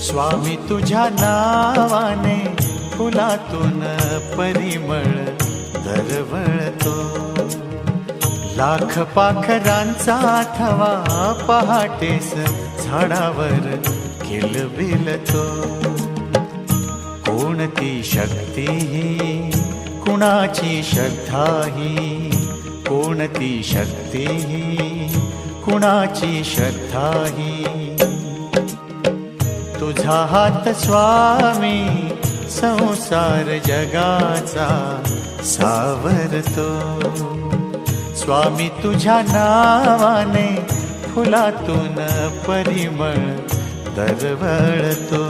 स्वामी तुझ्या नावाने फुलातून परिमळ दरवळतो। लाख पाखरांचा थवा पहाटेस झाडावर किलबिलतो। कोणती शक्ती ही कुणाची श्रद्धा ही, कोणती शक्ती ही कुणाची श्रद्धा ही। तुझा हात स्वामी संसार जगाचा सावरतो। स्वामी तुझ्या नावाने फुलातून परिमळ दरवळतो।